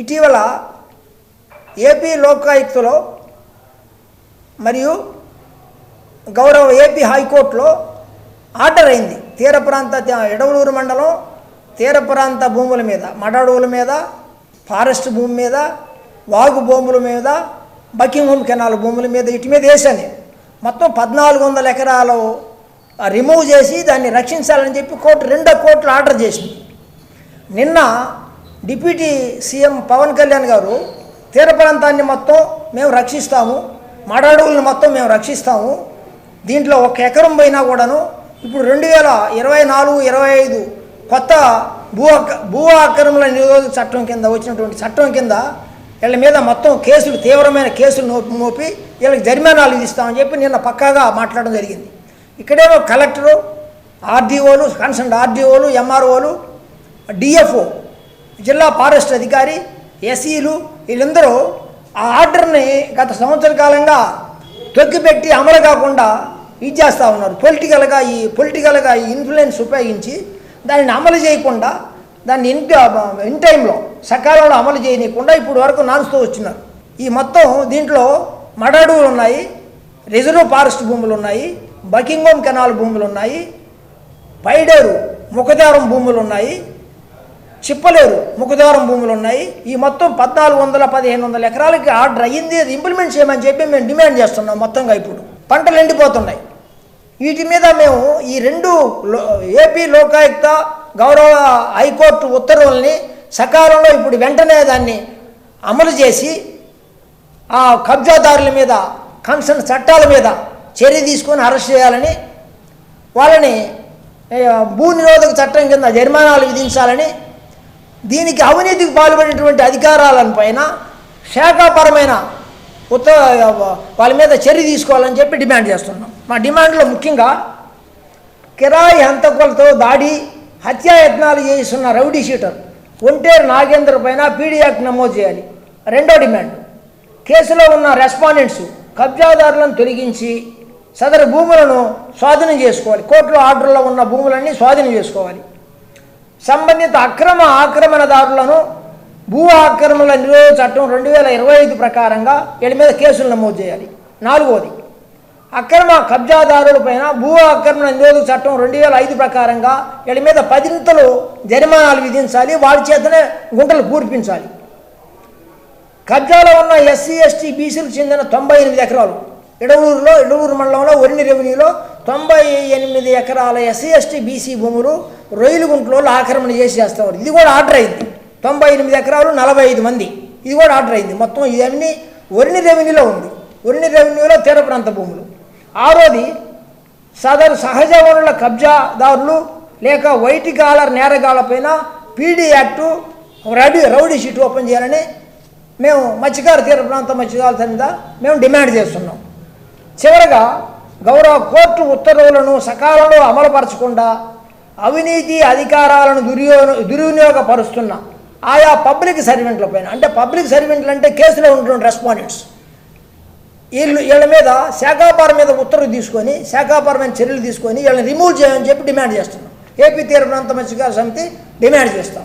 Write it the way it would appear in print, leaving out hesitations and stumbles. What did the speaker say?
ఇటీవల ఏపీ లోకాయుక్తలో మరియు గౌరవ ఏపీ హైకోర్టులో ఆర్డర్ అయింది. తీర ప్రాంత ఎడవలూరు మండలం తీర ప్రాంత భూముల మీద, మడడువుల మీద, ఫారెస్ట్ భూమి మీద, వాగు భూముల మీద, బకింగ్హామ్ కెనాల్ భూముల మీద, ఇటు మీద వేసాను. మొత్తం 1400 ఎకరాలు రిమూవ్ చేసి దాన్ని రక్షించాలని చెప్పి రెండు కోర్టులు ఆర్డర్ చేసింది. నిన్న డిప్యూటీ సీఎం పవన్ కళ్యాణ్ గారు తీర ప్రాంతాన్ని మొత్తం మేము రక్షిస్తాము, మడడువులను మొత్తం మేము రక్షిస్తాము, దీంట్లో 1 ఎకరం పోయినా కూడాను ఇప్పుడు 2024-25 కొత్త భూ ఆక్రమణ నిరోధక చట్టం కింద వచ్చినటువంటి చట్టం కింద వీళ్ళ మీద మొత్తం కేసులు, తీవ్రమైన కేసులు మోపి వీళ్ళకి జరిమానాలు విధిస్తామని చెప్పి నిన్న పక్కాగా మాట్లాడడం జరిగింది. ఇక్కడేమో కలెక్టరు, ఆర్డీఓలు, కన్సర్న్ ఆర్డీఓలు, ఎంఆర్ఓలు, డిఎఫ్ఓ, జిల్లా ఫారెస్ట్ అధికారి, ఎస్ఈలు వీళ్ళందరూ ఆ ఆర్డర్ని గత సంవత్సర కాలంగా తొక్కిపెట్టి అమలు కాకుండా ఇది చేస్తూ ఉన్నారు. పొలిటికల్గా ఈ ఇన్ఫ్లుయెన్స్ ఉపయోగించి దానిని అమలు చేయకుండా, దాన్ని ఇన్ టైంలో సకాలంలో అమలు చేయనీయకుండా ఇప్పుడు వరకు నానుస్తూ వచ్చినారు. ఈ మొత్తం దీంట్లో మడడువులు ఉన్నాయి, రిజర్వ్ ఫారెస్ట్ భూములు ఉన్నాయి, బకింగ్హామ్ కెనాల్ భూములు ఉన్నాయి, పైడేరు ముఖద్వారం భూములు ఉన్నాయి, చిప్పలేరు ముఖద్వారం భూములు ఉన్నాయి. ఈ మొత్తం 1400-1500 ఎకరాలకి ఆర్డర్ అయ్యింది. అది ఇంప్లిమెంట్ చేయమని చెప్పి మేము డిమాండ్ చేస్తున్నాం. మొత్తంగా ఇప్పుడు పంటలు ఎండిపోతున్నాయి. వీటి మీద మేము ఈ 2 ఏపీ లోకాయుక్త గౌరవ హైకోర్టు ఉత్తర్వుల్ని సకాలంలో ఇప్పుడు వెంటనే దాన్ని అమలు చేసి ఆ కబ్జాదారుల మీద, కన్సర్న్ చట్టాల మీద చర్య తీసుకొని అరెస్ట్ చేయాలని, వాళ్ళని భూ నిరోధక చట్టం కింద జరిమానాలు విధించాలని, దీనికి అవినీతికి పాల్పడినటువంటి అధికారాలను పైన శాఖాపరమైన వాళ్ళ మీద చర్య తీసుకోవాలని చెప్పి డిమాండ్ చేస్తున్నాం. మా డిమాండ్లో ముఖ్యంగా కిరాయి హంతకులతో దాడి, హత్యాయత్నాలు చేస్తున్న రౌడీ షీటర్ ఒంటేరు నాగేంద్ర పైన పీడీ యాక్ట్ నమోదు చేయాలి. రెండో డిమాండ్, కేసులో ఉన్న రెస్పాండెంట్స్ కబ్జాదారులను తొలగించి సదరు భూములను స్వాధీనం చేసుకోవాలి. కోర్టులో ఆర్డర్లో ఉన్న భూములన్నీ స్వాధీనం చేసుకోవాలి. సంబంధిత ఆక్రమణదారులను భూ ఆక్రమణల నిరోధక చట్టం 2025 ప్రకారంగా వీళ్ళ మీద కేసులు నమోదు చేయాలి. 4వది, అక్రమ కబ్జాదారులపైన భూ ఆక్రమణ నిరోధక చట్టం 2005 ప్రకారంగా వీళ్ళ మీద 10 జరిమానాలు విధించాలి, వాళ్ళ చేతనే గుంటలు పూర్పించాలి. కబ్జాలో ఉన్న ఎస్సీ, ఎస్టీ, బీసీలకు చెందిన 98 ఎకరాలు ఎడవలూరు మండలంలో ఒరిని రెవెన్యూలో 98 ఎకరాల ఎస్సీ, ఎస్టీ, బీసీ భూములు రొయ్యలుగుంటలో ఆక్రమణ చేస్తారు. ఇది కూడా ఆర్డర్ అయింది. 98 ఎకరాలు 45 మంది, ఇది కూడా ఆర్డర్ అయింది. మొత్తం ఇవన్నీ ఒరిని రెవెన్యూలో ఉంది. ఒరిని రెవెన్యూలో తీర ప్రాంత భూములు. 6వది, సదరు సహజ వనరుల కబ్జాదారులు లేక వైట్ కాలర్ నేరగాళ్లపైన PD act rowdy sheet open చేయాలని మేము మత్స్యకార తీర ప్రాంత మత్స్యకారుల మీద మేము డిమాండ్ చేస్తున్నాం. చివరగా గౌరవ కోర్టు ఉత్తర్వులను సకాలంలో అమలుపరచకుండా అవినీతి అధికారాలను దుర్వినియోగపరుస్తున్న ఆయా పబ్లిక్ సర్వెంట్ల పైన, అంటే పబ్లిక్ సర్వెంట్లు అంటే కేసులో ఉంటున్న రెస్పాండెంట్స్, వీళ్ళ మీద శాఖాపరం మీద ఉత్తర్వు తీసుకొని శాఖాపరమైన చర్యలు తీసుకొని వీళ్ళని రిమూవ్ చేయమని చెప్పి డిమాండ్ చేస్తున్నాం. ఏపీ తీర ప్రాంత మత్స్యకార సమితి డిమాండ్ చేస్తాం.